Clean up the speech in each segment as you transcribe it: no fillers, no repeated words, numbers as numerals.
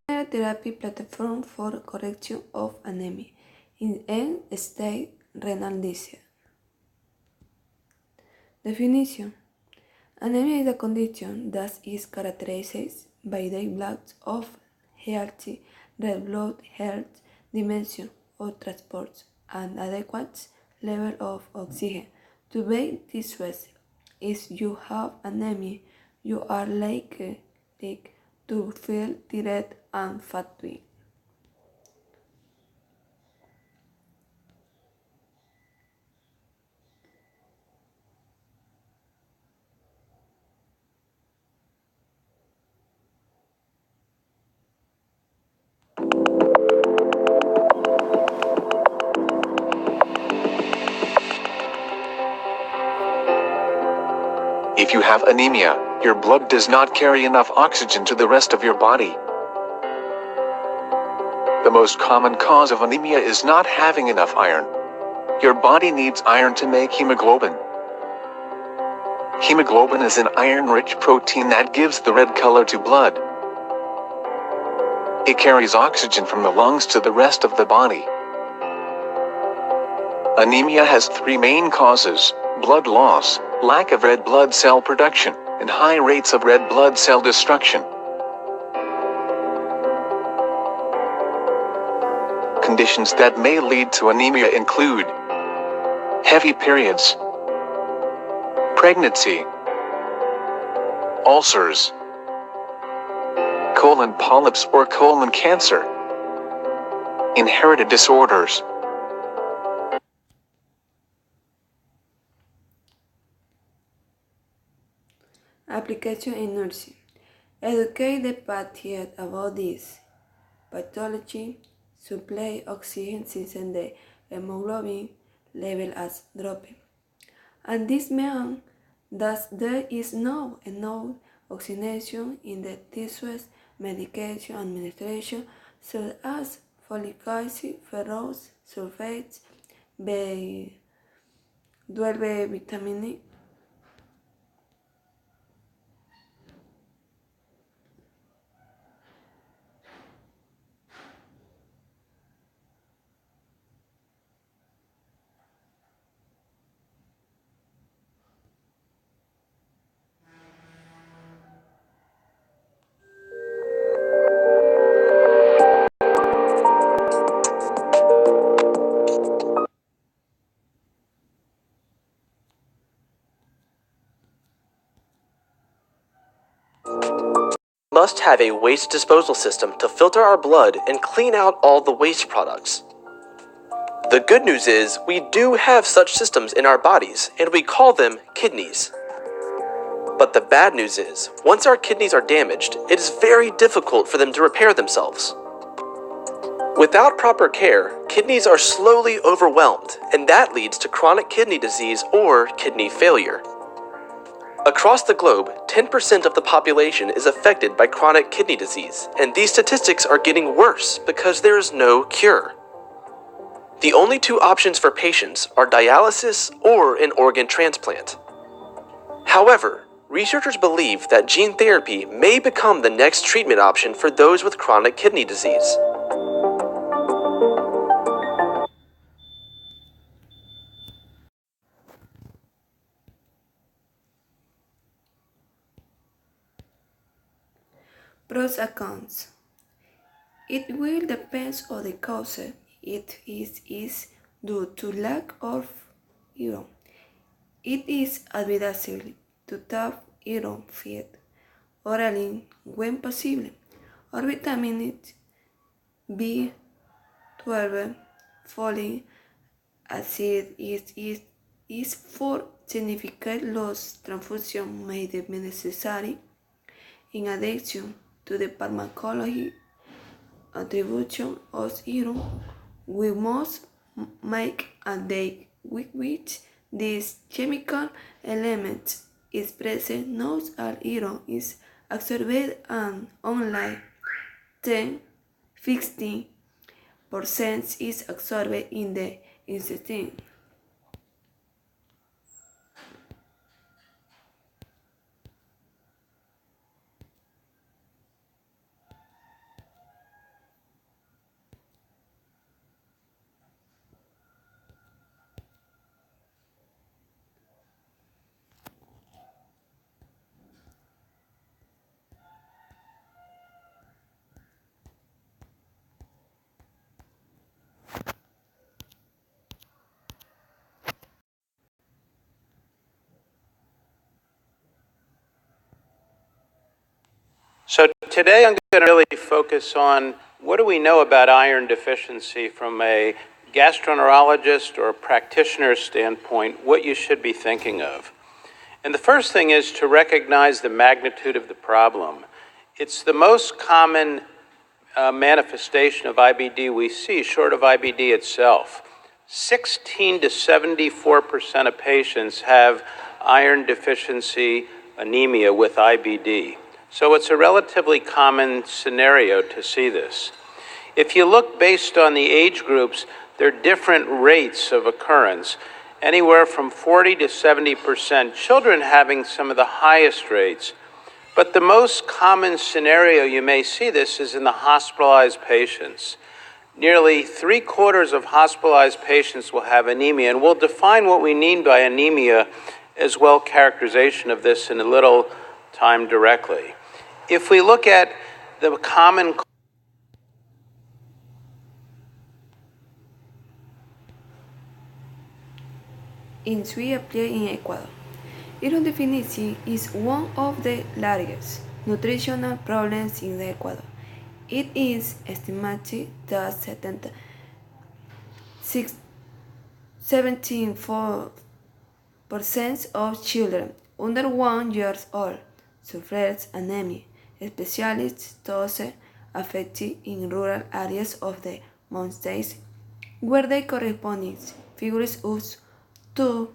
therapy platform for correction of anemia in end-stage renal disease. Definition: anemia is a condition that is characterized by the lack of healthy red blood health dimension or transport and adequate level of oxygen to make tissues. If you have anemia, you are likely to feel tired and fatigued. If you have anemia, your blood does not carry enough oxygen to the rest of your body. The most common cause of anemia is not having enough iron. Your body needs iron to make hemoglobin. Hemoglobin is an iron-rich protein that gives the red color to blood. It carries oxygen from the lungs to the rest of the body. Anemia has three main causes: blood loss, lack of red blood cell production, and high rates of red blood cell destruction. Conditions that may lead to anemia include heavy periods, pregnancy, ulcers, colon polyps or colon cancer, inherited disorders. Application in nursing. Educate the patient about this pathology, supply oxygen since the hemoglobin level has dropped. And this means that there is no enough oxygenation in the tissues. Medication administration such as folic acid, ferrous sulfate, B12 vitamin Must have a waste disposal system to filter our blood and clean out all the waste products. The good news is we do have such systems in our bodies, and we call them kidneys. But the bad news is, once our kidneys are damaged, it is very difficult for them to repair themselves. Without proper care, kidneys are slowly overwhelmed, and that leads to chronic kidney disease or kidney failure. Across the globe, 10% of the population is affected by chronic kidney disease, and these statistics are getting worse because there is no cure. The only two options for patients are dialysis or an organ transplant. However, researchers believe that gene therapy may become the next treatment option for those with chronic kidney disease. pros and cons. It will depend on the cause. It is due to lack of iron. It is advisable to tap iron feed orally when possible, or vitamin B12 folic acid is for significant loss transfusion may be necessary. In addition to the pharmacology attribution of iron, we must make a date with which this chemical element is present. Not all iron is absorbed and only 10–15% is absorbed in the intestine. So today I'm going to really focus on what do we know about iron deficiency from a gastroenterologist or a practitioner standpoint, what you should be thinking of. And the first thing is to recognize the magnitude of the problem. It's the most common manifestation of IBD we see, short of IBD itself. 16 to 74% of patients have iron deficiency anemia with IBD. So it's a relatively common scenario to see this. If you look based on the age groups, there are different rates of occurrence, anywhere from 40 to 70%, children having some of the highest rates. But the most common scenario you may see this is in the hospitalized patients. Nearly 3/4 of hospitalized patients will have anemia, and we'll define what we mean by anemia as well characterization of this in a little time directly. If we look at the common in we appear in Ecuador. Iron deficiency is one of the largest nutritional problems in Ecuador. It is estimated that 74% of children under 1 year old suffer anemia, especially those affected in rural areas of the mountains, where the corresponding figures up to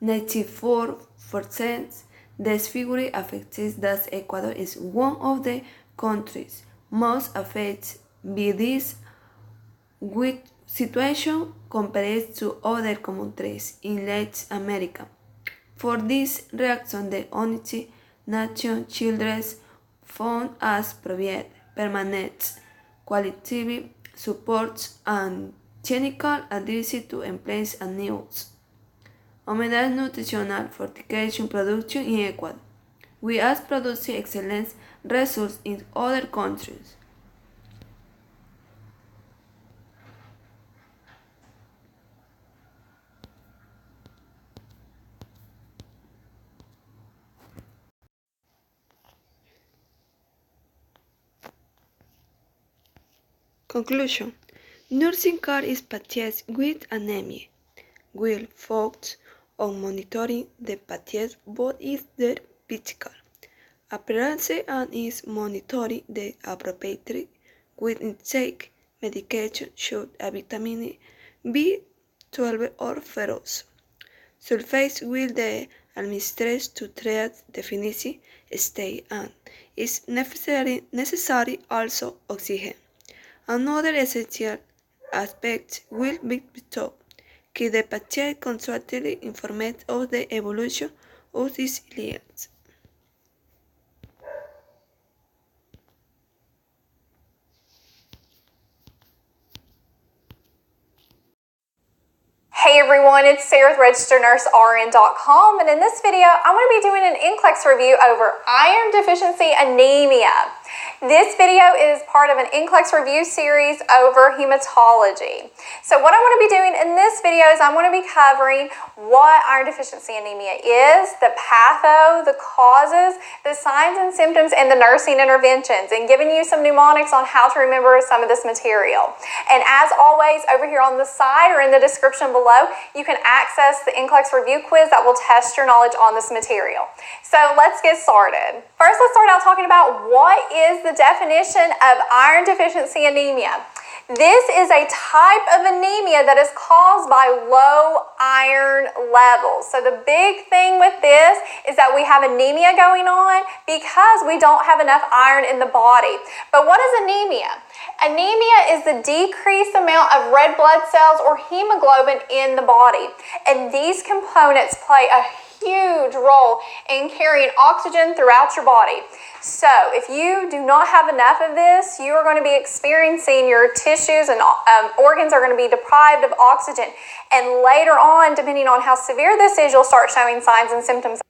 94%. This figure affects that Ecuador is one of the countries most affected by this weak situation compared to other countries in Latin America. For this reason, the United Nations Children's Fund has provided permanent qualitative support and technical advice to employees and news. Aumentar nutritional fortification production in Ecuador. We have produced excellent results in other countries. Conclusion. Nursing care is patients with anemia will focus on monitoring the patient's both is their physical appearance and is monitoring the appropriate with intake medication should a vitamin B12 or ferrous. Sulfates will be administered to treat deficiency state and is necessary also oxygen. Another essential aspect will be to keep the patient constantly informed of the evolution of these lesions. Hey everyone, it's Sarah with RegisteredNurseRN.com, and in this video I'm going to be doing an NCLEX review over iron deficiency anemia. This video is part of an NCLEX review series over hematology. So what I'm going to be doing in this video is I'm going to be covering what iron deficiency anemia is, the patho, the causes, the signs and symptoms, and the nursing interventions, and giving you some mnemonics on how to remember some of this material. And as always, over here on the side or in the description below, you can access the NCLEX review quiz that will test your knowledge on this material. So let's get started. First, let's start out talking about what is the definition of iron deficiency anemia. This is a type of anemia that is caused by low iron levels. So the big thing with this is that we have anemia going on because we don't have enough iron in the body. But what is anemia? Anemia is the decreased amount of red blood cells or hemoglobin in the body. And these components play a huge role in carrying oxygen throughout your body. So if you do not have enough of this, you are going to be experiencing your tissues and organs are going to be deprived of oxygen. And later on, depending on how severe this is, you'll start showing signs and symptoms